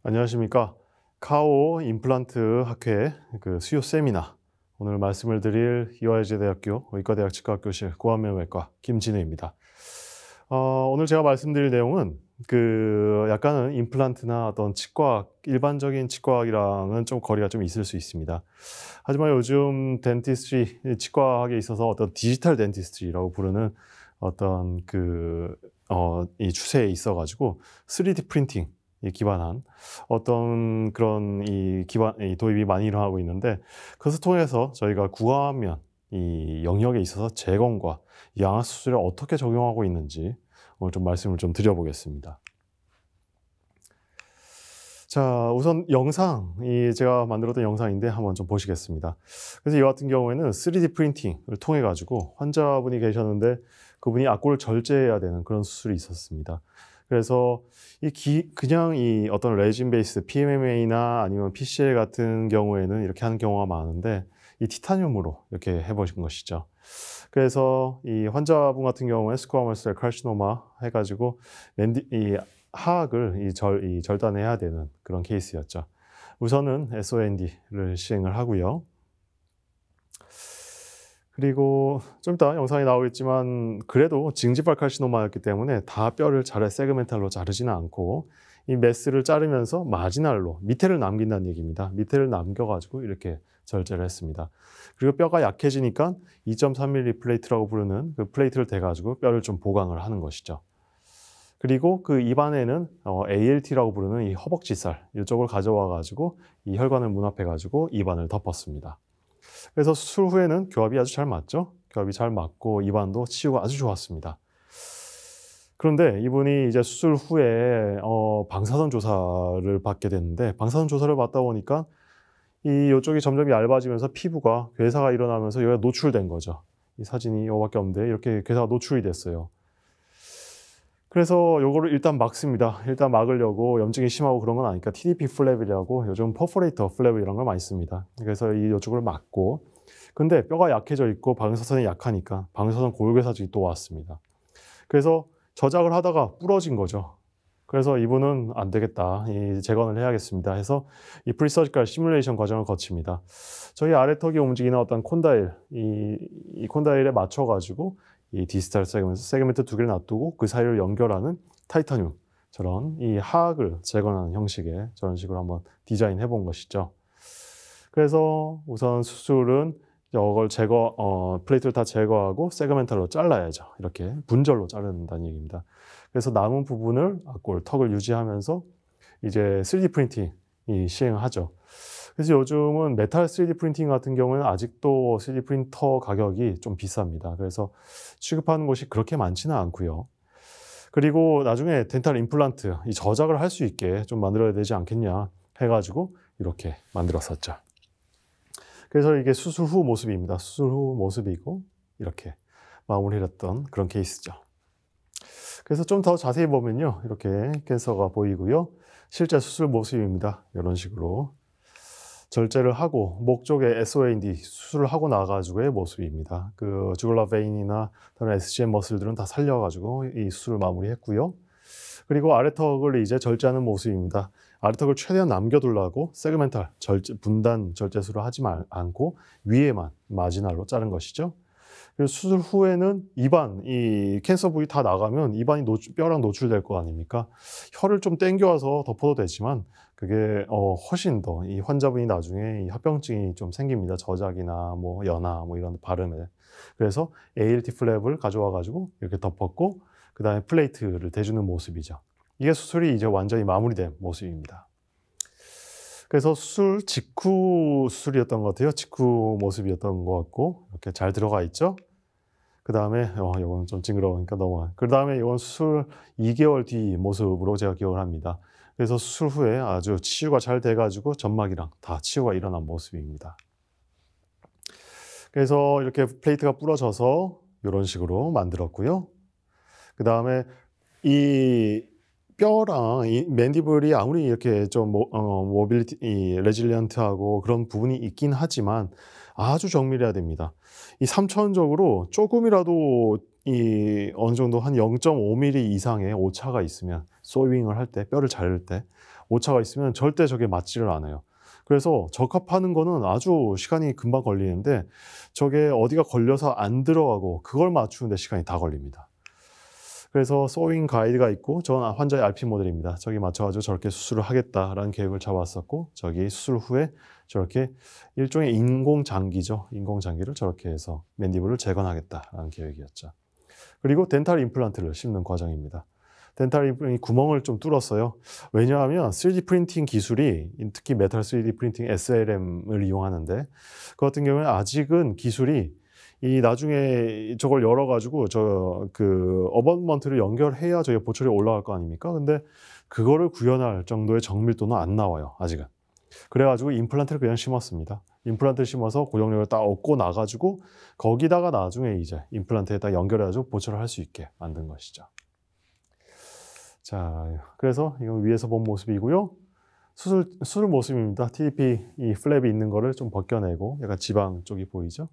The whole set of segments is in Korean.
안녕하십니까. 카오 임플란트 학회 수요 세미나 오늘 말씀을 드릴 이화여자대학교 의과대학 치과학교실 고안면외과 김진우입니다. 오늘 제가 말씀드릴 내용은 약간은 임플란트나 어떤 치과학, 일반적인 치과학이랑은 좀 거리가 좀 있을 수 있습니다. 하지만 요즘 덴티스트리, 치과학에 있어서 어떤 디지털 덴티스트리라고 부르는 어떤 이 추세에 있어가지고 3D 프린팅 기반한 어떤 그런 이 도입이 많이 일어나고 있는데, 그것을 통해서 저희가 구강면 이 영역에 있어서 재건과 양악 수술에 어떻게 적용하고 있는지 오늘 좀 말씀을 좀 드려보겠습니다. 자, 우선 제가 만들었던 영상인데 한번 좀 보시겠습니다. 그래서 이 같은 경우에는 3D 프린팅을 통해 가지고 환자분이 계셨는데 그분이 악골을 절제해야 되는 그런 수술이 있었습니다. 그래서 그냥 이 어떤 레진 베이스 PMMA나 아니면 PCL 같은 경우에는 이렇게 하는 경우가 많은데, 이 티타늄으로 이렇게 해보신 것이죠. 그래서 이 환자분 같은 경우에 스쿼머스 셀 카시노마 해가지고 이 하악을 절단해야 되는 그런 케이스였죠. 우선은 SOND를 시행을 하고요. 그리고 좀 이따 영상에 나오겠지만 그래도 징지발 카시노마였기 때문에 다 뼈를 세그멘탈로 자르지는 않고 이 메스를 자르면서 마지날로 밑에를 남긴다는 얘기입니다. 밑에를 남겨가지고 이렇게 절제를 했습니다. 그리고 뼈가 약해지니까 2.3mm 플레이트라고 부르는 그 플레이트를 대가지고 뼈를 좀 보강을 하는 것이죠. 그리고 그 입안에는 ALT라고 부르는 이 허벅지살 이쪽을 가져와 가지고 이 혈관을 문합해 가지고 입안을 덮었습니다. 그래서 수술 후에는 교합이 아주 잘 맞죠? 교합이 잘 맞고 입안도 치유가 아주 좋았습니다. 그런데 이분이 이제 수술 후에 방사선 조사를 받게 됐는데, 방사선 조사를 받다 보니까 이쪽이 점점 얇아지면서 피부가 괴사가 일어나면서 여기가 노출된 거죠. 이 사진이 이거밖에 없는데 이렇게 괴사가 노출이 됐어요. 그래서 요거를 일단 막습니다. 일단 막으려고, 염증이 심하고 그런 건 아니까 TDP 플랩이라고 요즘 퍼포레이터 플랩 이런 걸 많이 씁니다. 그래서 이쪽을 막고, 근데 뼈가 약해져 있고 방사선이 약하니까 방사선 고유괴사증이 또 왔습니다. 그래서 저작을 하다가 부러진 거죠. 그래서 이분은 안 되겠다, 재건을 해야겠습니다 해서 이 프리서지컬 시뮬레이션 과정을 거칩니다. 저희 아래턱이 움직이는 어떤 콘다일, 이 콘다일에 맞춰가지고 이 디스탈 세그멘트 두 개를 놔두고 그 사이를 연결하는 타이타늄처럼 이 하악을 재건하는 형식의 저런 식으로 한번 디자인해 본 것이죠. 그래서 우선 수술은 이걸 플레이트를 다 제거하고 세그멘탈로 잘라야죠. 이렇게 분절로 자른다는 얘기입니다. 그래서 남은 부분을 악골, 턱을 유지하면서 이제 3D 프린팅이 시행하죠. 그래서 요즘은 메탈 3D 프린팅 같은 경우는 아직도 3D 프린터 가격이 좀 비쌉니다. 그래서 취급하는 곳이 그렇게 많지는 않고요. 그리고 나중에 덴탈 임플란트, 이 저작을 할 수 있게 좀 만들어야 되지 않겠냐 해가지고 이렇게 만들었었죠. 그래서 이게 수술 후 모습입니다. 수술 후 모습이고 이렇게 마무리를 했던 그런 케이스죠. 그래서 좀 더 자세히 보면요, 이렇게 캔서가 보이고요. 실제 수술 모습입니다. 이런 식으로 절제를 하고 목 쪽에 SOND 수술을 하고 나가지고의 모습입니다. 그 주글라 베인이나 다른 SGM 머슬들은 다 살려가지고 이 수술을 마무리했고요. 그리고 아래턱을 이제 절제하는 모습입니다. 아래턱을 최대한 남겨두려고 세그멘탈 분단 절제술을 하지 않고 위에만 마지날로 자른 것이죠. 그리고 수술 후에는 입안, 이 캔서 부위 다 나가면 입안이 뼈랑 노출될 거 아닙니까? 혀를 좀 당겨와서 덮어도 되지만 그게 훨씬 더 이 환자분이 나중에 이 합병증이 좀 생깁니다. 저작이나 뭐 연화 뭐 이런 발음에. 그래서 ALT 플랩을 가져와 가지고 이렇게 덮었고 그 다음에 플레이트를 대주는 모습이죠. 이게 수술이 이제 완전히 마무리된 모습입니다. 그래서 수술 직후 수술이었던 것 같아요. 직후 모습이었던 것 같고 이렇게 잘 들어가 있죠. 그 다음에 이건 좀 징그러우니까 넘어가요. 그 다음에 이건 수술 2개월 뒤 모습으로 제가 기억을 합니다. 그래서 수술 후에 아주 치유가 잘 돼가지고 점막이랑 다 치유가 일어난 모습입니다. 그래서 이렇게 플레이트가 부러져서 이런 식으로 만들었고요. 그 다음에 이 뼈랑 이 맨디블이 아무리 이렇게 좀 레질리언트하고 그런 부분이 있긴 하지만 아주 정밀해야 됩니다. 이 3차원적으로 조금이라도 어느 정도 한 0.5mm 이상의 오차가 있으면 소이윙을 할 때, 뼈를 자를 때 오차가 있으면 절대 저게 맞지를 않아요. 그래서 적합하는 거는 아주 시간이 금방 걸리는데 저게 어디가 걸려서 안 들어가고 그걸 맞추는데 시간이 다 걸립니다. 그래서 소잉 가이드가 있고 저는 환자의 RP 모델입니다. 저기 맞춰가지고 저렇게 수술을 하겠다라는 계획을 잡았었고 저기 수술 후에 저렇게 일종의 인공장기죠. 인공장기를 저렇게 해서 맨디블을 재건하겠다라는 계획이었죠. 그리고 덴탈 임플란트를 심는 과정입니다. 덴탈 임플란트 구멍을 좀 뚫었어요. 왜냐하면 3D 프린팅 기술이 특히 메탈 3D 프린팅 SLM을 이용하는데 그 같은 경우에 아직은 기술이 이 나중에 저걸 열어가지고 그 어버먼트를 연결해야 저희 보철이 올라갈 거 아닙니까? 근데 그거를 구현할 정도의 정밀도는 안 나와요, 아직은. 그래가지고 임플란트를 그냥 심었습니다. 임플란트를 심어서 고정력을 딱 얻고 나가지고 거기다가 나중에 이제 임플란트에다 연결해가지고 보철을 할 수 있게 만든 것이죠. 자, 그래서 이건 위에서 본 모습이고요. 수술 모습입니다. TDP 이 플랩이 있는 거를 좀 벗겨내고 약간 지방 쪽이 보이죠?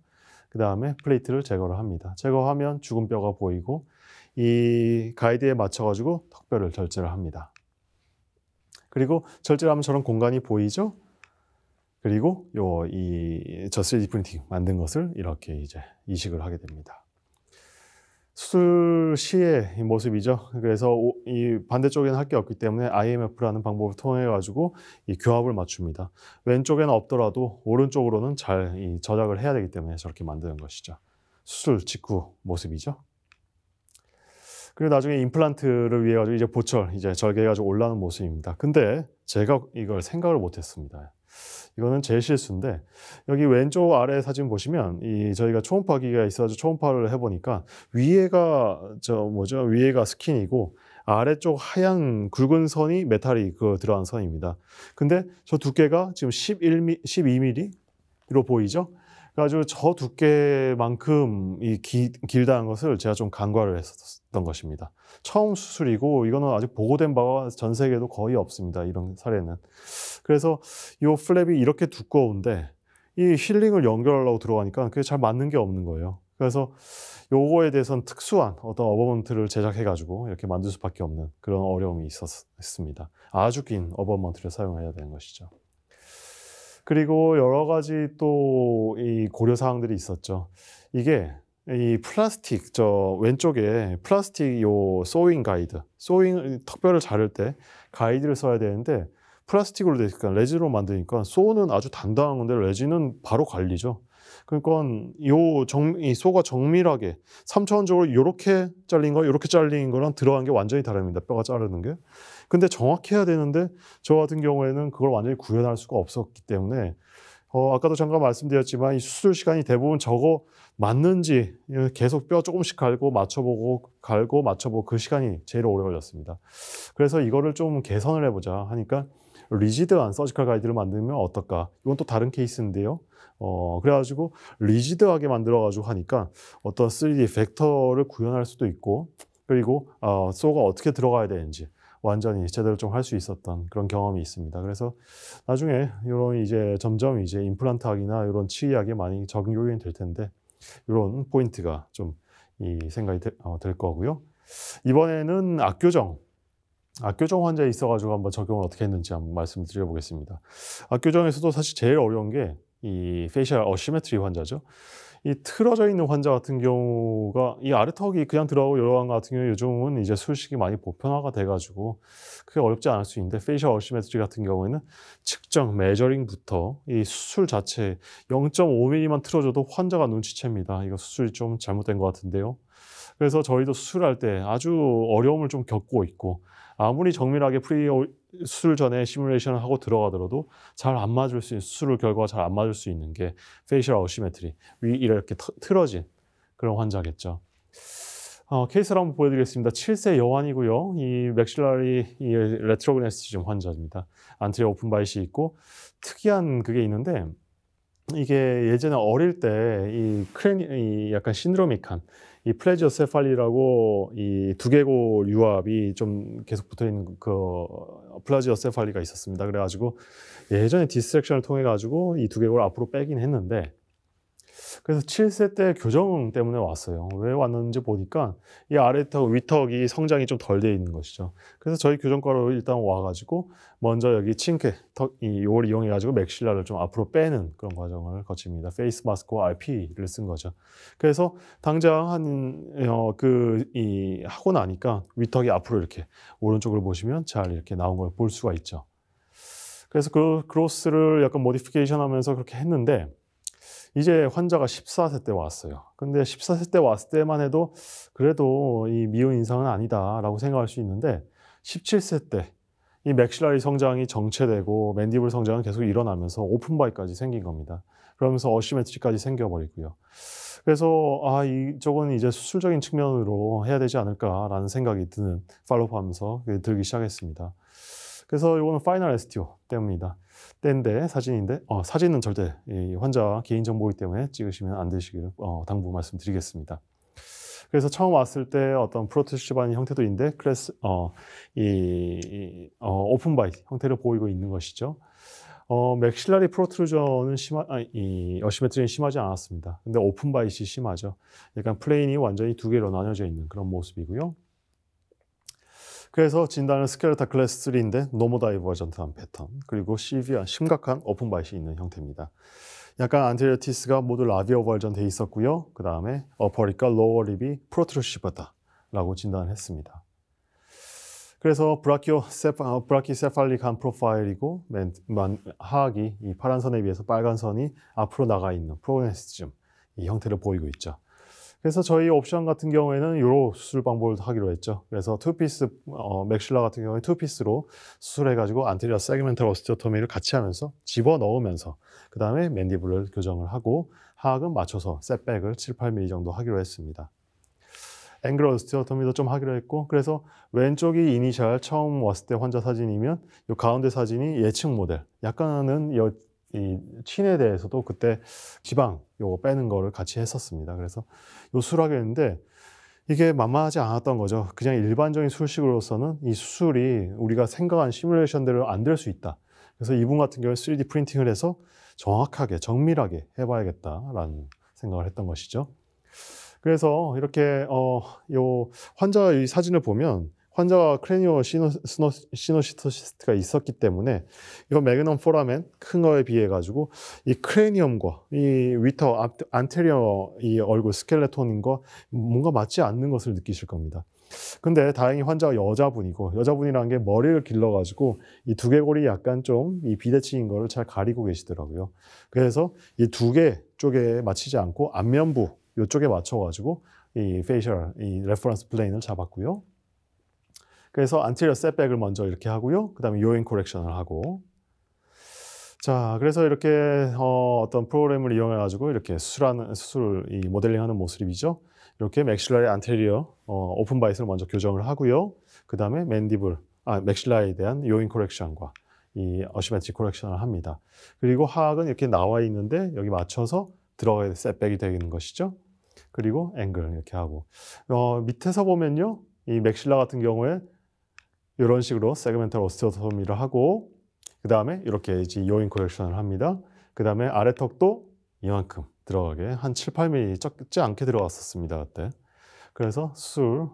그 다음에 플레이트를 제거를 합니다. 제거하면 죽은 뼈가 보이고 이 가이드에 맞춰가지고 턱뼈를 절제를 합니다. 그리고 절제를 하면 저런 공간이 보이죠? 그리고 저 3D 프린팅 만든 것을 이렇게 이제 이식을 하게 됩니다. 수술 시의 모습이죠. 그래서 이 반대쪽에는 할 게 없기 때문에 IMF라는 방법을 통해 가지고 이 교합을 맞춥니다. 왼쪽에는 없더라도 오른쪽으로는 잘 이 저작을 해야 되기 때문에 저렇게 만드는 것이죠. 수술 직후 모습이죠. 그리고 나중에 임플란트를 위해 가지고 이제 보철 이제 절개해 가지고 올라오는 모습입니다. 근데 제가 이걸 생각을 못 했습니다. 이거는 제 실수인데 여기 왼쪽 아래 사진 보시면 저희가 초음파기가 있어서 초음파를 해보니까 위에가 위에가 스킨이고 아래쪽 하얀 굵은 선이 메탈이 들어간 선입니다. 근데 저 두께가 지금 12mm로 보이죠? 그래가지고 저 두께만큼 길다는 것을 제가 좀 간과를 했었던 것입니다. 처음 수술이고 이거는 아직 보고된 바가 전 세계에도 거의 없습니다. 이런 사례는. 그래서 이 플랩이 이렇게 두꺼운데 이 힐링을 연결하려고 들어가니까 그게 잘 맞는 게 없는 거예요. 그래서 요거에 대해서는 특수한 어떤 어버먼트를 제작해가지고 이렇게 만들 수밖에 없는 그런 어려움이 있었습니다. 아주 긴 어버먼트를 사용해야 되는 것이죠. 그리고 여러 가지 또 이 고려 사항들이 있었죠. 이게 이 플라스틱 왼쪽에 플라스틱 소잉 가이드, 턱뼈를 자를 때 가이드를 써야 되는데 플라스틱으로 되니까 레진으로 만드니까 소는 아주 단단한 건데 레진은 바로 갈리죠. 그러니까 이 소가 정밀하게 3차원적으로 이렇게 잘린 거, 이렇게 잘린 거랑 들어간 게 완전히 다릅니다. 뼈가 자르는 게. 근데 정확히 해야 되는데 저 같은 경우에는 그걸 완전히 구현할 수가 없었기 때문에 아까도 잠깐 말씀드렸지만 이 수술 시간이 대부분 저거 맞는지 계속 뼈 조금씩 갈고 맞춰보고 그 시간이 제일 오래 걸렸습니다. 그래서 이거를 좀 개선을 해보자 하니까 리지드한 서지컬 가이드를 만들면 어떨까? 이건 또 다른 케이스인데요. 그래가지고 리지드하게 만들어가지고 하니까 어떤 3D 벡터를 구현할 수도 있고 그리고 소가 어떻게 들어가야 되는지 완전히 제대로 좀 할 수 있었던 그런 경험이 있습니다. 그래서 나중에 이런 이제 점점 이제 임플란트학이나 이런 치의학에 많이 적용이 될 텐데 이런 포인트가 좀 생각이 될 거고요. 이번에는 악교정 환자에 있어가지고 한번 적용을 어떻게 했는지 한번 말씀드려보겠습니다. 악교정에서도 사실 제일 어려운 게 이 페이셜 어시메트리 환자죠. 이 틀어져 있는 환자 같은 경우가 이 아래턱이 그냥 들어가고 이러한 것 같은 경우 요즘은 이제 수술식이 많이 보편화가 돼가지고 그게 어렵지 않을 수 있는데 페이셜 어시메트리 같은 경우에는 측정, 메저링부터 이 수술 자체 0.5mm만 틀어줘도 환자가 눈치챕니다. 이거 수술이 좀 잘못된 것 같은데요. 그래서 저희도 수술할 때 아주 어려움을 좀 겪고 있고 아무리 정밀하게 수술 전에 시뮬레이션을 하고 들어가더라도 잘 안 맞을 수 있는 수술 결과가 잘 안 맞을 수 있는 게 페이셜 어시메트리 이렇게 틀어진 그런 환자겠죠. 케이스를 한번 보여드리겠습니다. 7세 여환이고요. 이 맥실라리 레트로그네시즘 환자입니다. 안트리어 오픈 바이시 있고 특이한 그게 있는데 이게 예전에 어릴 때 이 약간 신드로믹한 이 플라지오세팔리라고 이 두개골 유압이 좀 계속 붙어 있는 그 플라지오세팔리가 있었습니다. 그래가지고 예전에 디스섹션을 통해 가지고 이 두개골을 앞으로 빼긴 했는데 그래서 7세 때 교정 때문에 왔어요. 왜 왔는지 보니까 이 아래턱, 위턱이 성장이 좀 덜 돼 있는 것이죠. 그래서 저희 교정과로 일단 와가지고 먼저 여기 칭크, 요걸 이용해가지고 맥실라를 좀 앞으로 빼는 그런 과정을 거칩니다. 페이스 마스크와 RP를 쓴 거죠. 그래서 당장 하고 나니까 위턱이 앞으로 이렇게 오른쪽을 보시면 잘 이렇게 나온 걸 볼 수가 있죠. 그래서 그 크로스를 약간 모디피케이션 하면서 그렇게 했는데 이제 환자가 14세 때 왔어요. 근데 14세 때 왔을 때만 해도 그래도 이 미운 인상은 아니다라고 생각할 수 있는데 17세 때 이 맥실라리 성장이 정체되고 맨디블 성장은 계속 일어나면서 오픈바이까지 생긴 겁니다. 그러면서 어시메트리까지 생겨버리고요. 그래서 이쪽은 이제 수술적인 측면으로 해야 되지 않을까라는 생각이 드는 팔로우하면서 들기 시작했습니다. 그래서 이거는 파이널 STO 때문입니다. 때인데 사진인데 사진은 절대 이 환자 개인정보이기 때문에 찍으시면 안 되시길 당부 말씀드리겠습니다. 그래서 처음 왔을 때 어떤 프로토시반의 형태도 있는데 오픈바이 형태를 보이고 있는 것이죠. 맥실라리 프로트루전은 어시메트리는 심하지 않았습니다. 근데 오픈바이이 심하죠. 약간 플레인이 완전히 두 개로 나뉘어져 있는 그런 모습이고요. 그래서 진단은 스켈레타 클래스 3인데 노모다이버전트한 패턴, 그리고 시비한 심각한 오픈바이이 있는 형태입니다. 약간 안테리어 티스가 모두 라비오 버전 돼 있었고요. 그 다음에 어퍼립과 로어 립이 프로트루시브다라고 진단을 했습니다. 그래서 브라키세팔릭한 프로파일이고 하악이 이 파란 선에 비해서 빨간 선이 앞으로 나가 있는 프로네시즘 이 형태를 보이고 있죠. 그래서 저희 옵션 같은 경우에는 이런 수술 방법을 하기로 했죠. 그래서 투피스 맥실라 같은 경우에 투피스로 수술해가지고 안테리어 세그멘탈 오스티오토미를 같이 하면서 집어넣으면서 그 다음에 맨디블을 교정을 하고 하악은 맞춰서 셋백을 7, 8mm 정도 하기로 했습니다. 앵글 오스티오토미도 좀 하기로 했고, 그래서 왼쪽이 이니셜 처음 왔을 때 환자 사진이면 이 가운데 사진이 예측 모델. 약간은 이 친에 대해서도 그때 지방 요거 빼는 거를 같이 했었습니다. 그래서 요 수술하게 했는데 이게 만만하지 않았던 거죠. 그냥 일반적인 수술식으로서는 이 수술이 우리가 생각한 시뮬레이션대로 안 될 수 있다. 그래서 이분 같은 경우에 3D 프린팅을 해서 정확하게 정밀하게 해봐야겠다라는 생각을 했던 것이죠. 그래서 이렇게 요 환자의 사진을 보면 환자가 크레니오 시노시토시스트가 있었기 때문에 이거 매그넘 포라멘 큰 거에 비해 가지고 이 크레니엄과 이 위터 안테리어 이 얼굴 스켈레톤인과 뭔가 맞지 않는 것을 느끼실 겁니다. 근데 다행히 환자가 여자분이라는 게 머리를 길러 가지고 이 두개골이 약간 좀 이 비대칭인 거를 잘 가리고 계시더라고요. 그래서 이 두 개 쪽에 맞추지 않고 안면부 이쪽에 맞춰 가지고 이 페이셜 이 레퍼런스 플레인을 잡았고요. 그래서 안테리어 셋백을 먼저 이렇게 하고요. 그 다음에 요인 코렉션을 하고. 자, 그래서 이렇게 어떤 프로그램을 이용해 가지고 이렇게 수술 이 모델링하는 모습이죠. 이렇게 맥실라리 안테리어 오픈바이스를 먼저 교정을 하고요. 그 다음에 맥실라에 대한 요인 코렉션과 이 어시메트리 코렉션을 합니다. 그리고 하악은 이렇게 나와 있는데 여기 맞춰서 들어가야 셋백이 되는 것이죠. 그리고 앵글 이렇게 하고 밑에서 보면요, 이 맥실라 같은 경우에 이런 식으로 세그멘탈 오스티오토미를 하고 그 다음에 이렇게 이제 요인 코렉션을 합니다. 그 다음에 아래턱도 이만큼 들어가게 한 7, 8mm 적지 않게 들어갔었습니다 그때. 그래서 수술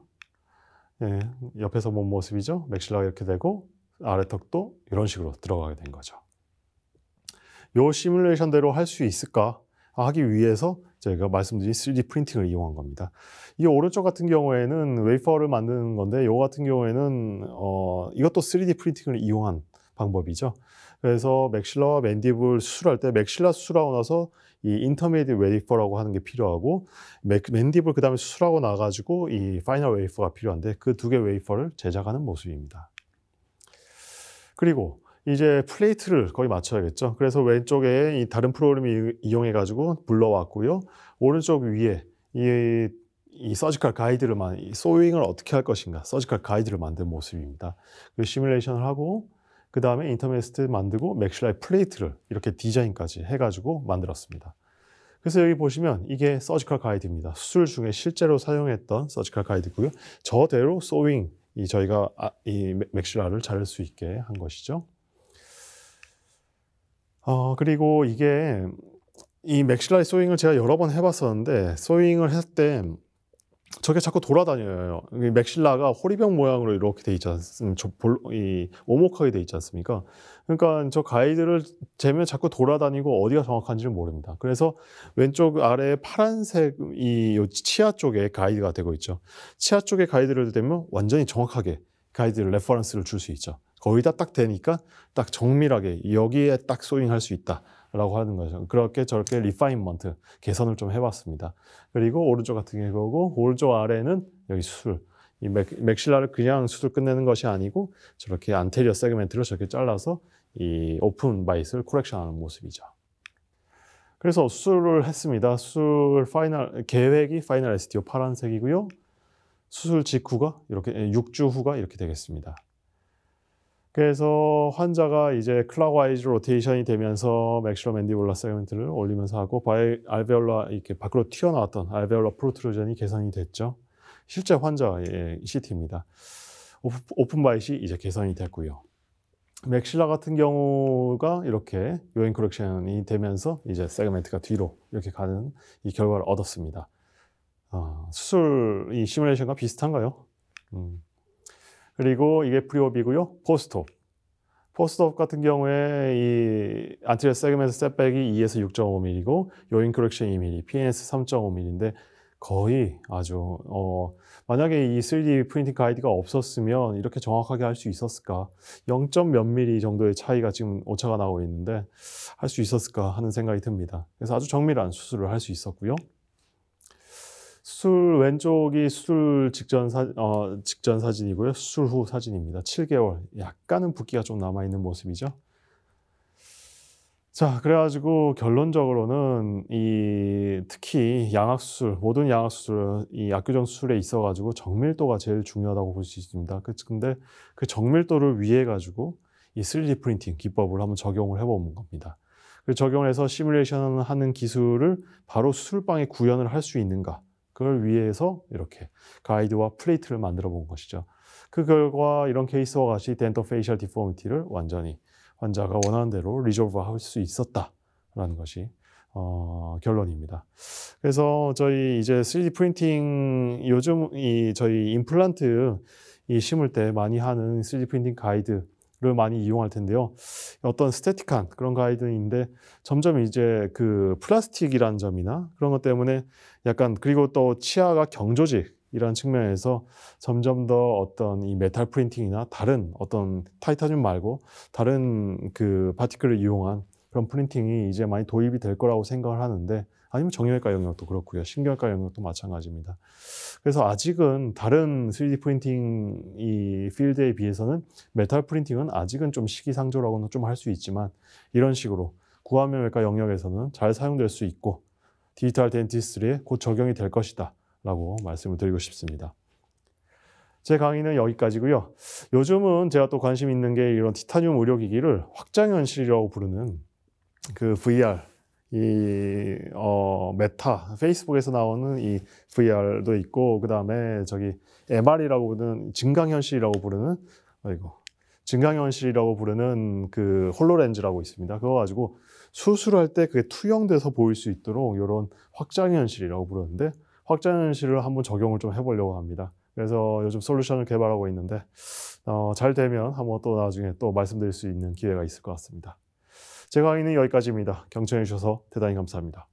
옆에서 본 모습이죠. 맥실라가 이렇게 되고 아래턱도 이런 식으로 들어가게 된 거죠. 요 시뮬레이션대로 할 수 있을까 하기 위해서 저희가 말씀드린 3D 프린팅을 이용한 겁니다. 이 오른쪽 같은 경우에는 웨이퍼를 만드는 건데 이 같은 경우에는 이것도 3D 프린팅을 이용한 방법이죠. 그래서 맥실라와 맨디블 수술할 때 맥실라 수술하고 나서 이 인터미디엇 웨이퍼라고 하는 게 필요하고 맨디블 그 다음에 수술하고 나가지고 이 파이널 웨이퍼가 필요한데 그 두 개 웨이퍼를 제작하는 모습입니다. 그리고 이제 플레이트를 거의 맞춰야겠죠. 그래서 왼쪽에 이 다른 프로그램을 이용해 가지고 불러왔고요. 오른쪽 위에 이 서지컬 가이드를 이 소잉을 어떻게 할 것인가 서지컬 가이드를 만든 모습입니다. 그 시뮬레이션을 하고 그 다음에 인터메스트 만들고 맥실라의 플레이트를 이렇게 디자인까지 해가지고 만들었습니다. 그래서 여기 보시면 이게 서지컬 가이드입니다. 수술 중에 실제로 사용했던 서지컬 가이드고요. 저대로 소잉 저희가 이 맥실라를 자를 수 있게 한 것이죠. 그리고 이게 이 맥실라리 소잉을 제가 여러 번 해봤었는데 소잉을 했을 때 저게 자꾸 돌아다녀요. 이 맥실라가 호리병 모양으로 이렇게 돼 있지 않습니까? 이 오목하게 돼 있지 않습니까? 그러니까 저 가이드를 재면 자꾸 돌아다니고 어디가 정확한지는 모릅니다. 그래서 왼쪽 아래 파란색 이 치아 쪽에 가이드가 되고 있죠. 치아 쪽에 가이드를 대면 완전히 정확하게 가이드 레퍼런스를 줄 수 있죠. 거기다 딱 대니까 딱 정밀하게 여기에 딱 소잉할 수 있다. 라고 하는 거죠. 그렇게 저렇게 리파인먼트, 개선을 좀 해봤습니다. 그리고 오른쪽 같은 경우고 오른쪽 아래는 여기 수술. 이 맥실라를 그냥 수술 끝내는 것이 아니고 저렇게 안테리어 세그멘트를 저렇게 잘라서 이 오픈 바이스를 코렉션하는 모습이죠. 그래서 수술을 했습니다. 수술 파이널 계획이 파이널 STO 파란색이고요. 수술 직후가 이렇게 6주 후가 이렇게 되겠습니다. 그래서 환자가 이제 클락와이즈 로테이션이 되면서 맥실로맨디블라 세그멘트를 올리면서 하고 알베올라 이렇게 밖으로 튀어나왔던 알베올라 프로트루전이 개선이 됐죠. 실제 환자의 CT입니다. 오픈 바이시 이제 개선이 됐고요. 맥실라 같은 경우가 이렇게 요인 코렉션이 되면서 이제 세그멘트가 뒤로 이렇게 가는 이 결과를 얻었습니다. 수술 이 시뮬레이션과 비슷한가요? 그리고 이게 프리옵이고요. 포스트옵. 포스트옵 같은 경우에 이 안테리어 세그멘트 셋백이 2에서 6.5mm고 요인 코렉션 2mm, PNS 3.5mm인데 거의 아주 만약에 이 3D 프린팅 가이드가 없었으면 이렇게 정확하게 할 수 있었을까? 0. 몇 mm 정도의 차이가 지금 오차가 나오고 있는데 할 수 있었을까 하는 생각이 듭니다. 그래서 아주 정밀한 수술을 할 수 있었고요. 수술 왼쪽이 수술 직전 사진이고요. 수술 후 사진입니다. 7개월. 약간은 붓기가 좀 남아있는 모습이죠. 자, 그래가지고 결론적으로는 특히 양악수술, 모든 양악수술, 이 압교정 수술에 있어가지고 정밀도가 제일 중요하다고 볼 수 있습니다. 근데 그 정밀도를 위해 가지고 이 3D 프린팅 기법을 한번 적용을 해보는 겁니다. 그 적용을 해서 시뮬레이션 하는 기술을 바로 수술방에 구현을 할 수 있는가? 그걸 위해서 이렇게 가이드와 플레이트를 만들어 본 것이죠. 그 결과 이런 케이스와 같이 덴터 페이셜 디포미티를 완전히 환자가 원하는 대로 리졸브 할 수 있었다라는 것이 결론입니다. 그래서 저희 이제 3D 프린팅 요즘 저희 임플란트 심을 때 많이 하는 3D 프린팅 가이드를 많이 이용할 텐데요. 어떤 스태틱한 그런 가이드인데 점점 이제 그 플라스틱이라는 점이나 그런 것 때문에 약간 그리고 또 치아가 경조직이라는 측면에서 점점 더 어떤 이 메탈 프린팅이나 다른 어떤 타이타늄 말고 다른 그 파티클을 이용한 그런 프린팅이 이제 많이 도입이 될 거라고 생각을 하는데 아니면 정형외과 영역도 그렇고요. 신경외과 영역도 마찬가지입니다. 그래서 아직은 다른 3D 프린팅 이 필드에 비해서는 메탈 프린팅은 아직은 좀 시기상조라고는 좀 할 수 있지만 이런 식으로 구안면외과 영역에서는 잘 사용될 수 있고 디지털 덴티스트리에 곧 적용이 될 것이다 라고 말씀을 드리고 싶습니다. 제 강의는 여기까지고요. 요즘은 제가 또 관심 있는 게 이런 티타늄 의료기기를 확장현실이라고 부르는 그 VR 메타 페이스북에서 나오는 이 VR도 있고 그 다음에 저기 MR이라고 부르는 증강현실이라고 부르는 그 홀로렌즈라고 있습니다. 그거 가지고 수술할 때 그게 투영돼서 보일 수 있도록 이런 확장현실이라고 부르는데 확장현실을 한번 적용을 좀 해보려고 합니다. 그래서 요즘 솔루션을 개발하고 있는데 잘 되면 한번 또 나중에 또 말씀드릴 수 있는 기회가 있을 것 같습니다. 제 강의는 여기까지입니다. 경청해 주셔서 대단히 감사합니다.